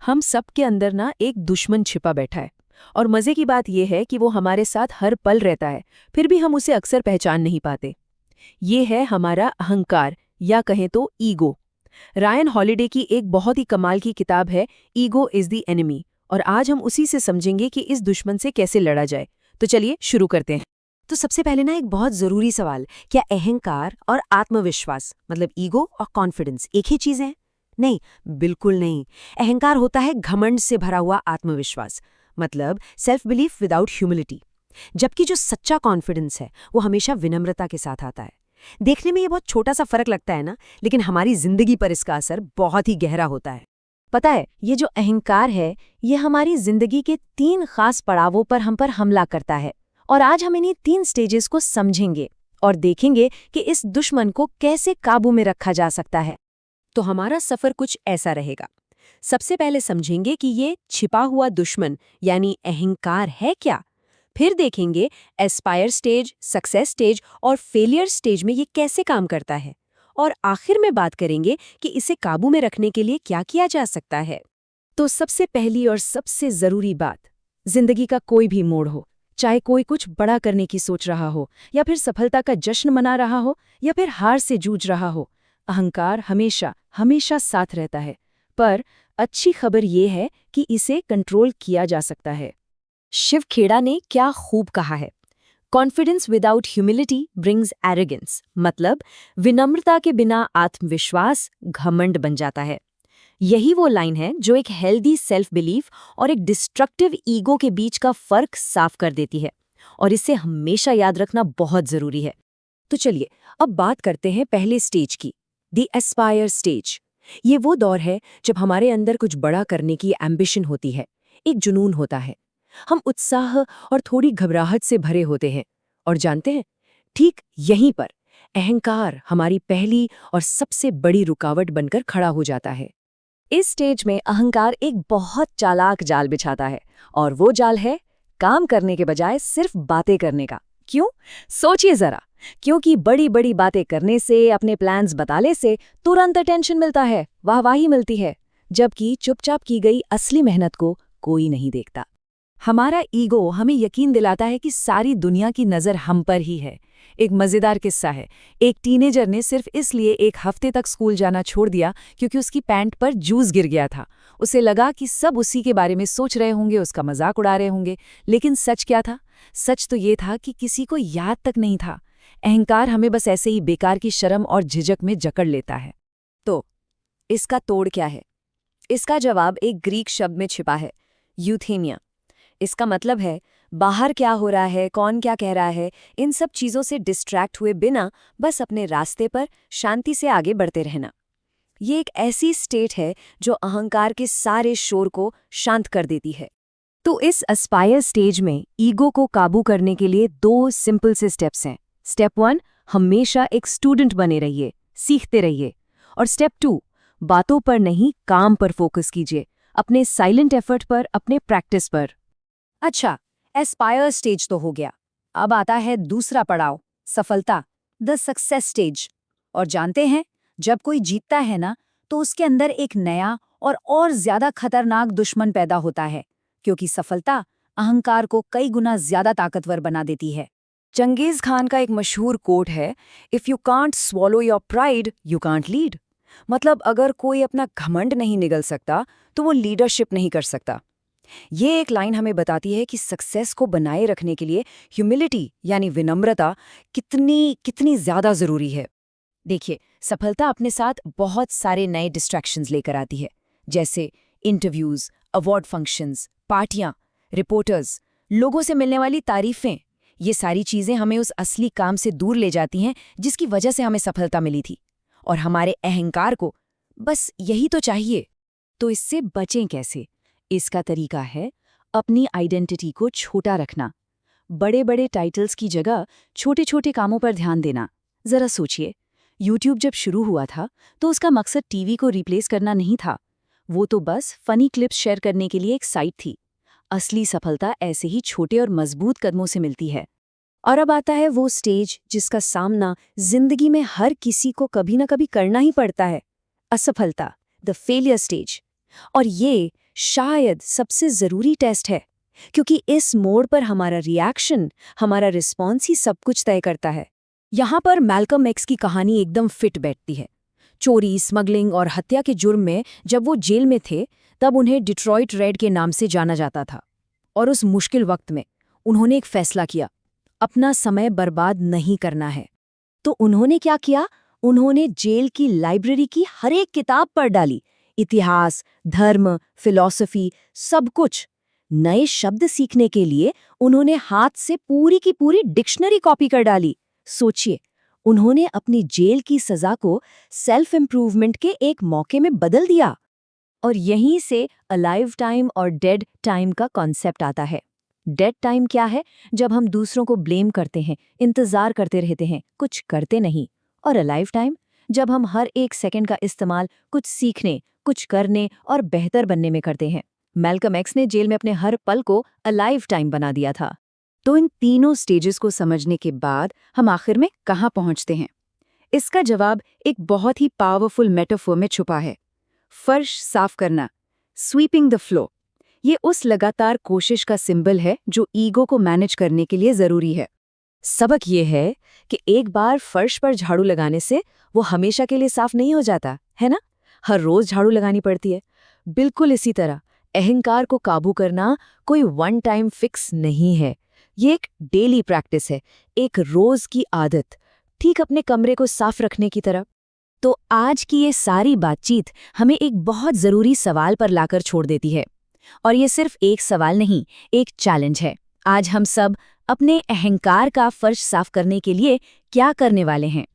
हम सब के अंदर ना एक दुश्मन छिपा बैठा है। और मजे की बात यह है कि वो हमारे साथ हर पल रहता है, फिर भी हम उसे अक्सर पहचान नहीं पाते। ये है हमारा अहंकार, या कहें तो ईगो। रायन हॉलिडे की एक बहुत ही कमाल की किताब है ईगो इज द एनिमी, और आज हम उसी से समझेंगे कि इस दुश्मन से कैसे लड़ा जाए। तो चलिए शुरू करते हैं। तो सबसे पहले ना एक बहुत जरूरी सवाल, क्या अहंकार और आत्मविश्वास मतलब ईगो और कॉन्फिडेंस एक ही चीज है? नहीं, बिल्कुल नहीं। अहंकार होता है घमंड से भरा हुआ आत्मविश्वास, मतलब सेल्फ बिलीफ विदाउट ह्यूमिलिटी। जबकि जो सच्चा कॉन्फिडेंस है वो हमेशा विनम्रता के साथ आता है। देखने में ये बहुत छोटा सा फर्क लगता है ना, लेकिन हमारी जिंदगी पर इसका असर बहुत ही गहरा होता है। पता है, ये जो अहंकार है ये हमारी जिंदगी के 3 खास पड़ावों पर हम पर हमला करता है। और आज हम इन्हीं 3 स्टेजेस को समझेंगे और देखेंगे कि इस दुश्मन को कैसे काबू में रखा जा सकता है। तो हमारा सफर कुछ ऐसा रहेगा। सबसे पहले समझेंगे कि ये छिपा हुआ दुश्मन यानी अहंकार है क्या। फिर देखेंगे एस्पायर स्टेज, सक्सेस स्टेज और फेलियर स्टेज में ये कैसे काम करता है। और आखिर में बात करेंगे कि इसे काबू में रखने के लिए क्या किया जा सकता है। तो सबसे पहली और सबसे जरूरी बात, जिंदगी का कोई भी मोड़ हो, चाहे कोई कुछ बड़ा करने की सोच रहा हो, या फिर सफलता का जश्न मना रहा हो, या फिर हार से जूझ रहा हो, अहंकार हमेशा हमेशा साथ रहता है। पर अच्छी खबर ये है कि इसे कंट्रोल किया जा सकता है। शिव खेड़ा ने क्या खूब कहा है, confidence without humility brings arrogance, मतलब विनम्रता के बिना आत्मविश्वास घमंड बन जाता है। यही वो लाइन है जो एक हेल्दी सेल्फ बिलीफ और एक डिस्ट्रक्टिव ईगो के बीच का फर्क साफ कर देती है, और इसे हमेशा याद रखना बहुत जरूरी है। तो चलिए अब बात करते हैं पहले स्टेज की, द एस्पायर स्टेज। ये वो दौर है जब हमारे अंदर कुछ बड़ा करने की एम्बिशन होती है, एक जुनून होता है। हम उत्साह और थोड़ी घबराहट से भरे होते हैं। और जानते हैं, ठीक यहीं पर अहंकार हमारी पहली और सबसे बड़ी रुकावट बनकर खड़ा हो जाता है। इस स्टेज में अहंकार एक बहुत चालाक जाल बिछाता है, और वो जाल है काम करने के बजाय सिर्फ बातें करने का। क्यों? सोचिए जरा। क्योंकि बड़ी बड़ी बातें करने से, अपने प्लान्स बताने से तुरंत अटेंशन मिलता है, वाहवाही मिलती है, जबकि चुपचाप की गई असली मेहनत को कोई नहीं देखता। हमारा ईगो हमें यकीन दिलाता है कि सारी दुनिया की नज़र हम पर ही है। एक मज़ेदार किस्सा है, एक टीनेजर ने सिर्फ इसलिए 1 हफ्ते तक स्कूल जाना छोड़ दिया क्योंकि उसकी पैंट पर जूस गिर गया था। उसे लगा कि सब उसी के बारे में सोच रहे होंगे, उसका मजाक उड़ा रहे होंगे। लेकिन सच क्या था? सच तो ये था कि किसी को याद तक नहीं था। अहंकार हमें बस ऐसे ही बेकार की शर्म और झिझक में जकड़ लेता है। तो इसका तोड़ क्या है? इसका जवाब एक ग्रीक शब्द में छिपा है, यूथेमिया। इसका मतलब है बाहर क्या हो रहा है, कौन क्या कह रहा है, इन सब चीज़ों से डिस्ट्रैक्ट हुए बिना बस अपने रास्ते पर शांति से आगे बढ़ते रहना। ये एक ऐसी स्टेट है जो अहंकार के सारे शोर को शांत कर देती है। तो इस एस्पायर स्टेज में ईगो को काबू करने के लिए 2 सिंपल से स्टेप्स हैं। स्टेप 1, हमेशा एक स्टूडेंट बने रहिए, सीखते रहिए। और स्टेप 2, बातों पर नहीं काम पर फोकस कीजिए, अपने साइलेंट एफर्ट पर, अपने प्रैक्टिस पर। अच्छा, एस्पायर स्टेज तो हो गया। अब आता है दूसरा पड़ाव, सफलता, द सक्सेस स्टेज। और जानते हैं, जब कोई जीतता है ना, तो उसके अंदर एक नया और ज्यादा खतरनाक दुश्मन पैदा होता है, क्योंकि सफलता अहंकार को कई गुना ज्यादा ताकतवर बना देती है। चंगेज खान का एक मशहूर कोट है, if you can't swallow your pride you can't lead. मतलब अगर कोई अपना घमंड नहीं निगल सकता तो वो लीडरशिप नहीं कर सकता। ये एक लाइन हमें बताती है कि सक्सेस को बनाए रखने के लिए ह्यूमिलिटी यानी विनम्रता कितनी कितनी ज्यादा जरूरी है। देखिए, सफलता अपने साथ बहुत सारे नए डिस्ट्रैक्शंस लेकर आती है, जैसे इंटरव्यूज, अवार्ड फंक्शंस, पार्टियां, रिपोर्टर्स, लोगों से मिलने वाली तारीफें। ये सारी चीजें हमें उस असली काम से दूर ले जाती हैं जिसकी वजह से हमें सफलता मिली थी। और हमारे अहंकार को बस यही तो चाहिए। तो इससे बचें कैसे? इसका तरीका है अपनी आइडेंटिटी को छोटा रखना। बड़े बड़े टाइटल्स की जगह छोटे छोटे कामों पर ध्यान देना। जरा सोचिए, यूट्यूब जब शुरू हुआ था तो उसका मकसद टीवी को रिप्लेस करना नहीं था। वो तो बस फनी क्लिप्स शेयर करने के लिए एक साइट थी। असली सफलता ऐसे ही छोटे और मजबूत कदमों से मिलती है। और अब आता है वो स्टेज जिसका सामना जिंदगी में हर किसी को कभी ना कभी करना ही पड़ता है, असफलता, द फेलियर स्टेज। और ये शायद सबसे ज़रूरी टेस्ट है, क्योंकि इस मोड़ पर हमारा रिएक्शन, हमारा रिस्पॉन्स ही सब कुछ तय करता है। यहाँ पर मैल्कम एक्स की कहानी एकदम फिट बैठती है। चोरी, स्मगलिंग और हत्या के जुर्म में जब वो जेल में थे, तब उन्हें डिट्रॉइट रेड के नाम से जाना जाता था। और उस मुश्किल वक्त में उन्होंने एक फैसला किया, अपना समय बर्बाद नहीं करना है। तो उन्होंने क्या किया? उन्होंने जेल की लाइब्रेरी की हर एक किताब पढ़ डाली, इतिहास, धर्म, फिलॉसफी, सब कुछ। नए शब्द सीखने के लिए उन्होंने हाथ से पूरी की पूरी डिक्शनरी कॉपी कर डाली। सोचिए, उन्होंने अपनी जेल की सजा को सेल्फ इम्प्रूवमेंट के एक मौके में बदल दिया। और यहीं से अलाइव टाइम और डेड टाइम का कॉन्सेप्ट आता है। डेड टाइम क्या है? जब हम दूसरों को ब्लेम करते हैं, इंतजार करते रहते हैं, कुछ करते नहीं। और अलाइव टाइम, जब हम हर एक सेकंड का इस्तेमाल कुछ सीखने, कुछ करने और बेहतर बनने में करते हैं। मैल्कम एक्स ने जेल में अपने हर पल को अलाइव टाइम बना दिया था। तो इन तीनों स्टेजेस को समझने के बाद हम आखिर में कहाँ पहुँचते हैं? इसका जवाब एक बहुत ही पावरफुल मेटाफोर में छुपा है। फर्श साफ करना, स्वीपिंग द फ्लो, ये उस लगातार कोशिश का सिंबल है जो ईगो को मैनेज करने के लिए ज़रूरी है। सबक ये है कि एक बार फर्श पर झाड़ू लगाने से वो हमेशा के लिए साफ नहीं हो जाता, है ना? हर रोज झाड़ू लगानी पड़ती है। बिल्कुल इसी तरह अहंकार को काबू करना कोई वन टाइम फिक्स नहीं है। ये एक डेली प्रैक्टिस है, एक रोज की आदत, ठीक अपने कमरे को साफ रखने की तरह। तो आज की ये सारी बातचीत हमें एक बहुत ज़रूरी सवाल पर लाकर छोड़ देती है। और ये सिर्फ एक सवाल नहीं, एक चैलेंज है। आज हम सब अपने अहंकार का फर्श साफ करने के लिए क्या करने वाले हैं?